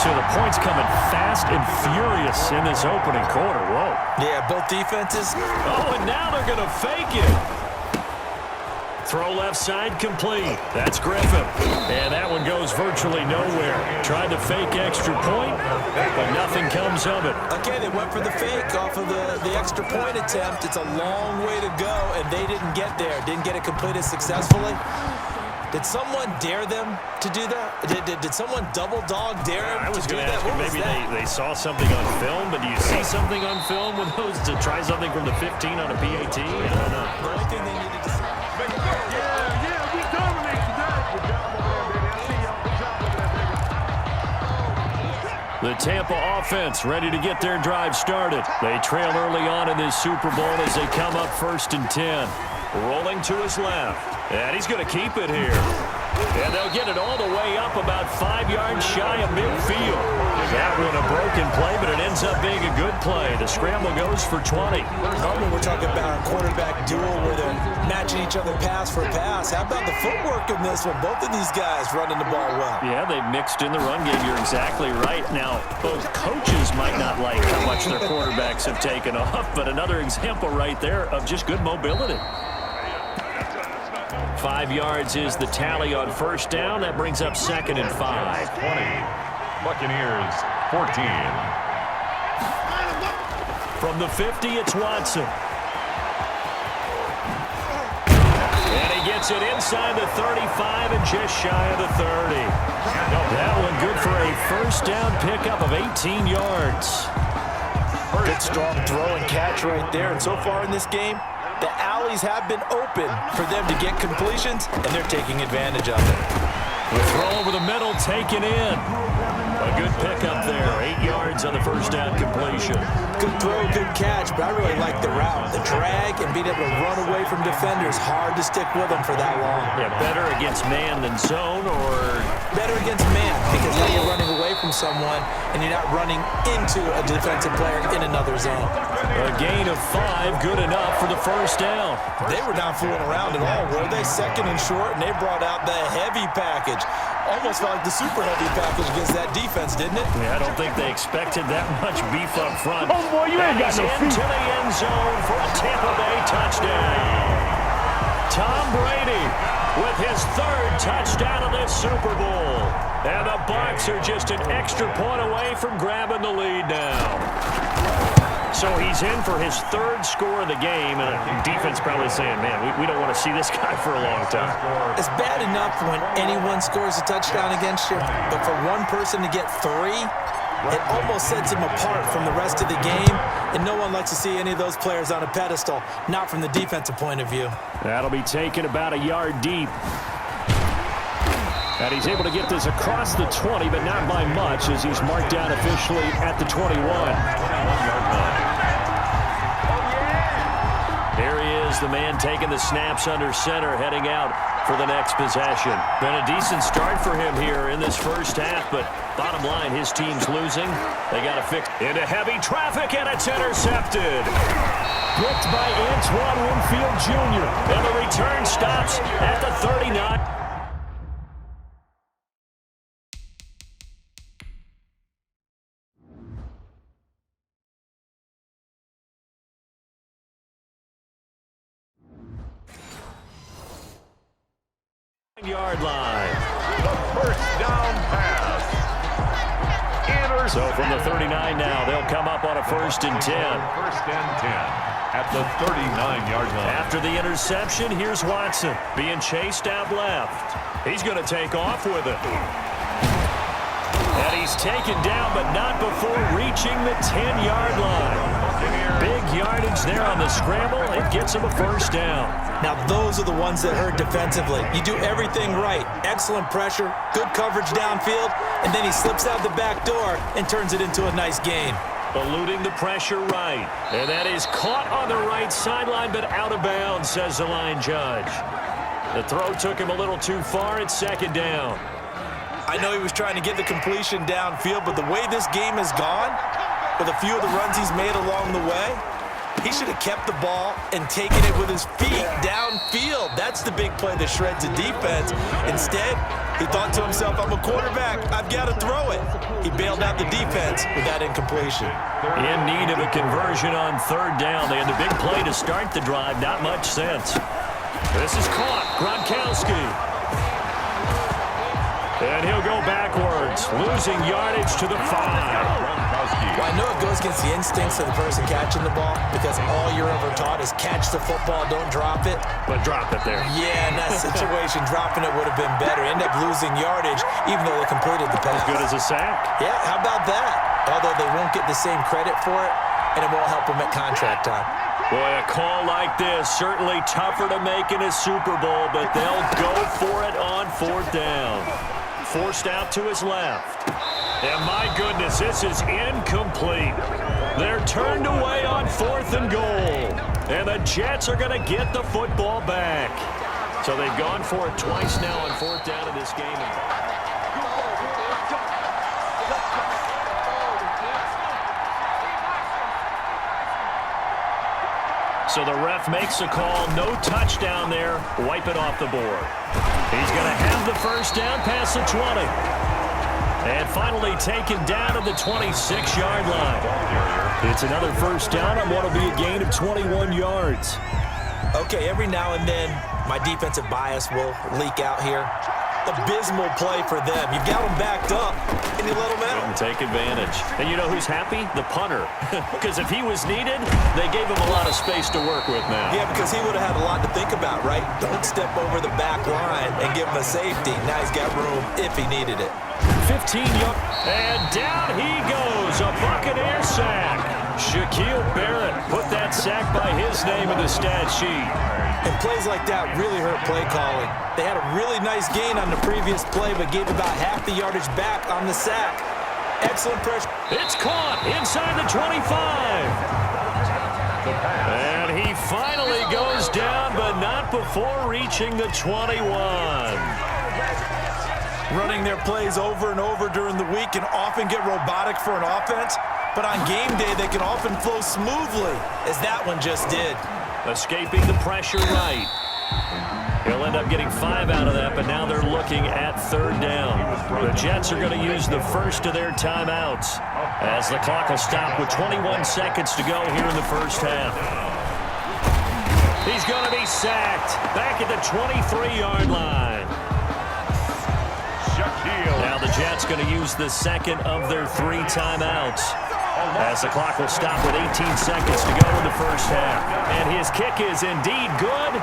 So the points coming fast and furious in this opening quarter. Whoa. Yeah, both defenses. Oh, and now they're going to fake it. Throw left side complete. That's Griffin. And that one goes virtually nowhere. Tried to fake extra point, but nothing comes of it. Again, they went for the fake off of the extra point attempt. It's a long way to go, and they didn't get there. Didn't get it completed successfully. Did someone dare them to do that? Did someone double dog dare them I was to do going to that? ask you, maybe they saw something on film, but do you see something on film with those to try something from the 15 on a PAT? I don't know. The only thing they needed to see. Yeah, we dominate today. Good job over there, baby. I see y'all. Good job over there, baby. The Tampa offense ready to get their drive started. They trail early on in this Super Bowl as they come up 1st and 10. Rolling to his left. And he's going to keep it here. And they'll get it all the way up about 5 yards shy of midfield. That one a broken play, but it ends up being a good play. The scramble goes for 20. Normally we're talking about our quarterback duel where they're matching each other pass for pass. How about the footwork in this one? Both of these guys running the ball well. Yeah, they've mixed in the run game. You're exactly right. Now, both coaches might not like how much their quarterbacks have taken off, but another example right there of just good mobility. 5 yards is the tally on 1st down. That brings up 2nd and 5. 20. Buccaneers, 14. From the 50, it's Watson. And he gets it inside the 35 and just shy of the 30. That one good for a 1st down pickup of 18 yards. Good strong throw and catch right there. And so far in this game, the alleys have been open for them to get completions, and they're taking advantage of it. The throw over the middle taken in. A good pickup there. 8 yards on the 1st down completion. Good throw, good catch, but I really like the route. The drag and being able to run away from defenders. Hard to stick with them for that long. Yeah, better against man than zone, or better against man, because now you're running away from someone and you're not running into a defensive player in another zone. A gain of 5, good enough for the 1st down. They were not fooling around at all, were they? 2nd and short, and they brought out the heavy package. Almost felt like the super heavy package against that defense, didn't it? Yeah, I don't think they expected that much beef up front. Oh, boy, you ain't got no feet. Into the end zone for a Tampa Bay touchdown. Tom Brady with his 3rd touchdown of this Super Bowl. And the Bucs are just an extra point away from grabbing the lead now. So he's in for his 3rd score of the game, and the defense probably saying, man, we don't want to see this guy for a long time. It's bad enough when anyone scores a touchdown against you, but for one person to get 3, it almost sets him apart from the rest of the game, and no one likes to see any of those players on a pedestal, not from the defensive point of view. That'll be taken about a yard deep. And he's able to get this across the 20, but not by much, as he's marked down officially at the 21. 21-yard line. Here he is, the man taking the snaps under center, heading out for the next possession. Been a decent start for him here in this 1st half, but bottom line, his team's losing. They got to fix into heavy traffic, and it's intercepted. Blocked by Antoine Winfield Jr., and the return stops at the 39. Yard line. The 1st down pass. So from the 39 now, they'll come up on a 1st and 10. 1st and 10 at the 39-yard line. After the interception, here's Watson being chased out left. He's going to take off with it. And he's taken down, but not before reaching the 10-yard line. Big yardage there on the scramble. It gets him a 1st down. Now, those are the ones that hurt defensively. You do everything right. Excellent pressure, good coverage downfield, and then he slips out the back door and turns it into a nice gain. Eluding the pressure right. And that is caught on the right sideline, but out of bounds, says the line judge. The throw took him a little too far. It's 2nd down. I know he was trying to get the completion downfield, but the way this game has gone, with a few of the runs he's made along the way, he should have kept the ball and taken it with his feet downfield. That's the big play that shreds the defense. Instead, He thought to himself, I'm a quarterback. I've got to throw it. He bailed out the defense with that incompletion. In need of a conversion on third down. They had the big play to start the drive. Not much sense. This is caught. Gronkowski. And he'll go backwards, losing yardage to the 5. Well, I know it goes against the instincts of the person catching the ball because all you're ever taught is catch the football, don't drop it. But drop it there. Yeah, in that situation, dropping it would have been better. End up losing yardage, even though they completed the pass. As good as a sack. Yeah, how about that? Although they won't get the same credit for it, and it won't help them at contract time. Boy, a call like this, certainly tougher to make in a Super Bowl, but they'll go for it on fourth down. Forced out to his left. And my goodness, this is incomplete. They're turned away on fourth and goal. And the Jets are going to get the football back. So they've gone for it twice now on fourth down in this game. So the ref makes a call. No touchdown there. Wipe it off the board. He's going to have the first down past the 20. And finally taken down at the 26-yard line. It's another first down on what will be a gain of 21 yards. Okay, every now and then my defensive bias will leak out here. Abysmal play for them. You've got them backed up, and you let them out. Couldn't take advantage. And you know who's happy? The punter. Because if he was needed, they gave him a lot of space to work with now. Yeah, because he would have had a lot to think about, right? Don't step over the back line and give him a safety. Now he's got room if he needed it. 15 yards. And down he goes. A Buccaneer sack. Shaquille Barrett put that sack by his name in the stat sheet. And plays like that really hurt play calling. They had a really nice gain on the previous play, but gave about half the yardage back on the sack. Excellent pressure. It's caught inside the 25. And he finally goes down, but not before reaching the 21. Running their plays over and over during the week can often get robotic for an offense, but on game day they can often flow smoothly, as that one just did. Escaping the pressure right. He'll end up getting 5 out of that, but now they're looking at third down. The Jets are going to use the first of their timeouts as the clock will stop with 21 seconds to go here in the first half. He's going to be sacked back at the 23-yard line. Now the Jets going to use the second of their 3 timeouts as the clock will stop with 18 seconds to go in the first half. And his kick is indeed good.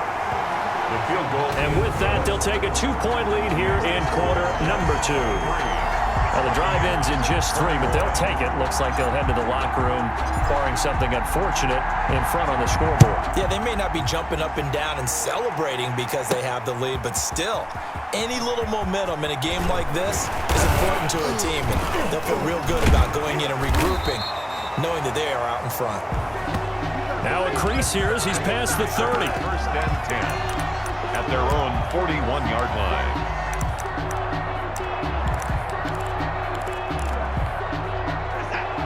And with that, they'll take a 2-point lead here in quarter number 2. Well, the drive ends in just 3, but they'll take it. Looks like they'll head to the locker room, barring something unfortunate in front on the scoreboard. Yeah, they may not be jumping up and down and celebrating because they have the lead, but still, any little momentum in a game like this is important to a team, and they'll feel real good about going in and regrouping, knowing that they are out in front. Now a crease here as he's past the 30. First and 10 at their own 41-yard line.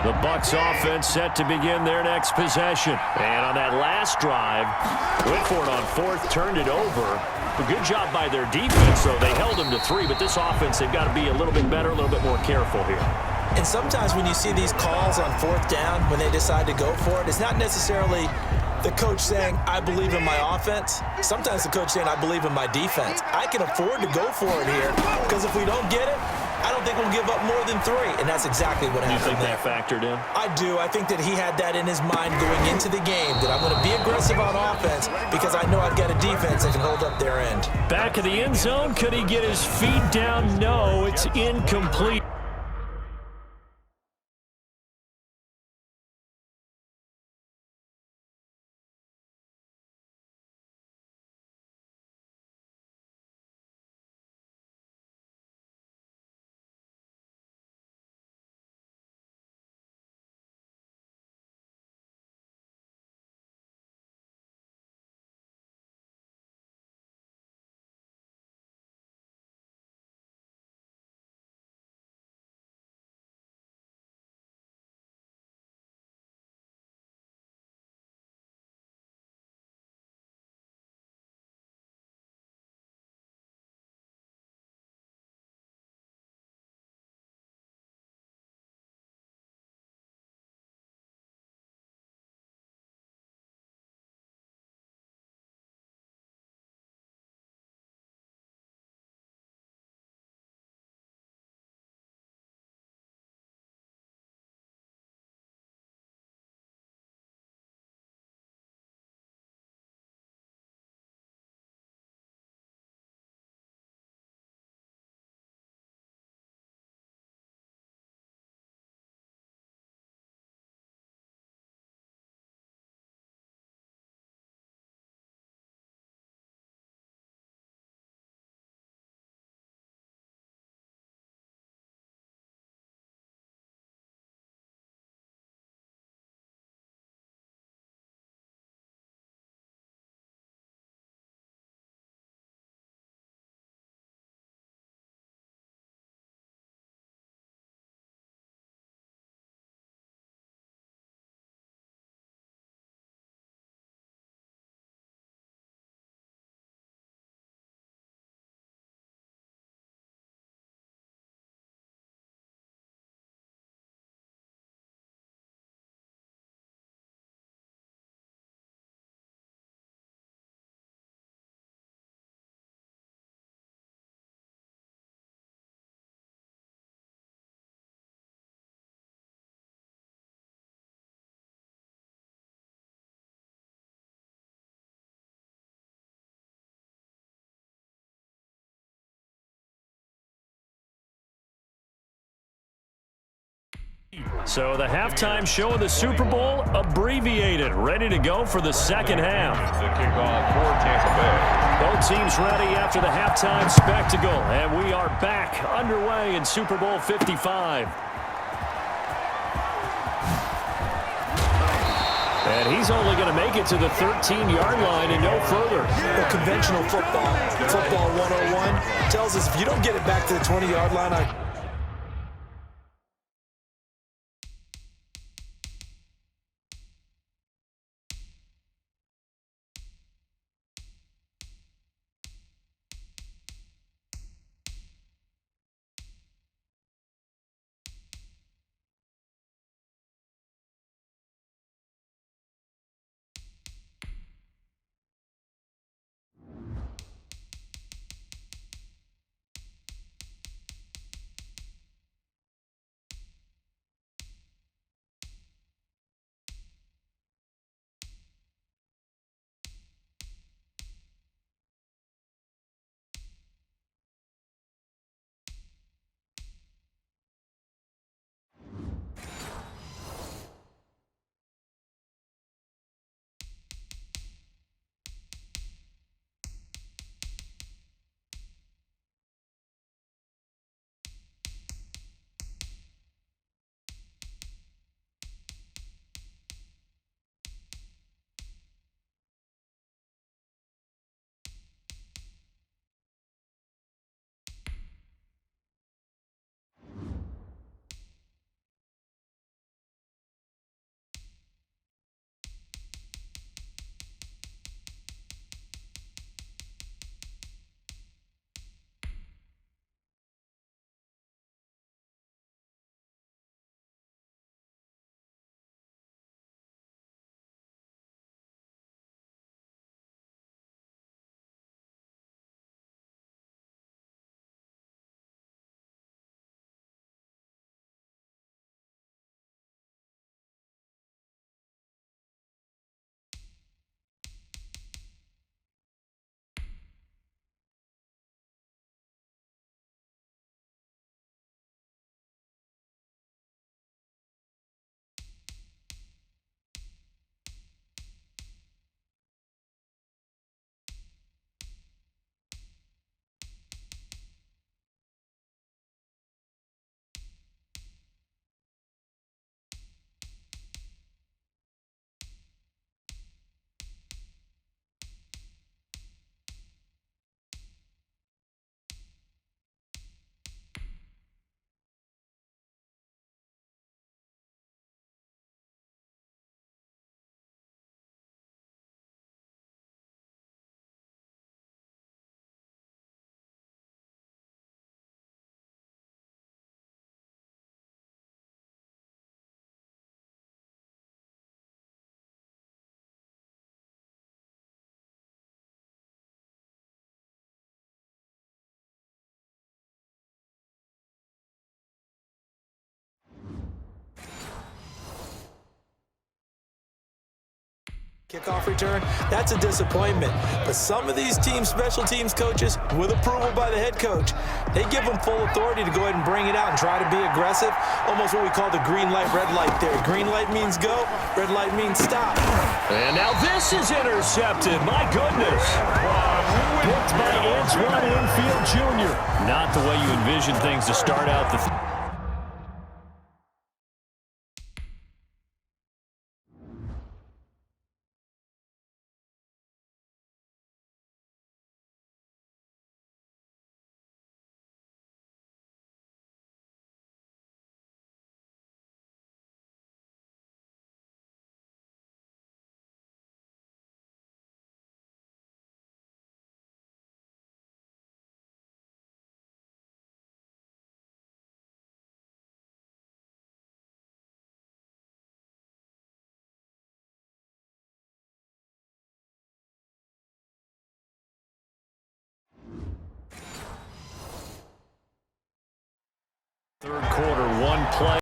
The Bucs offense set to begin their next possession. And on that last drive, went for it on fourth, turned it over. A good job by their defense, though. They held them to 3, but this offense, they've got to be a little bit better, a little bit more careful here. And sometimes when you see these calls on fourth down, when they decide to go for it, it's not necessarily the coach saying, I believe in my offense. Sometimes the coach saying, I believe in my defense. I can afford to go for it here because if we don't get it, I don't think we'll give up more than 3, and that's exactly what happened. You think there. that factored in? I do. I think that he had that in his mind going into the game, that I'm going to be aggressive on offense because I know I've got a defense that can hold up their end. Back of the end zone, could he get his feet down? No, it's incomplete. So the halftime show of the Super Bowl abbreviated, ready to go for the second half. The kickoff for Tampa Bay. Both teams ready after the halftime spectacle, and we are back underway in Super Bowl 55. And he's only going to make it to the 13-yard line and no further. Well, conventional football 101, tells us if you don't get it back to the 20-yard line, kickoff return, that's a disappointment. But some of these teams, special teams coaches, with approval by the head coach, they give them full authority to go ahead and bring it out and try to be aggressive. Almost what we call the green light, red light there. Green light means go, red light means stop. And now this is intercepted. My goodness. Picked by Antoine Infield Jr. Not the way you envision things to start out the third quarter, one play.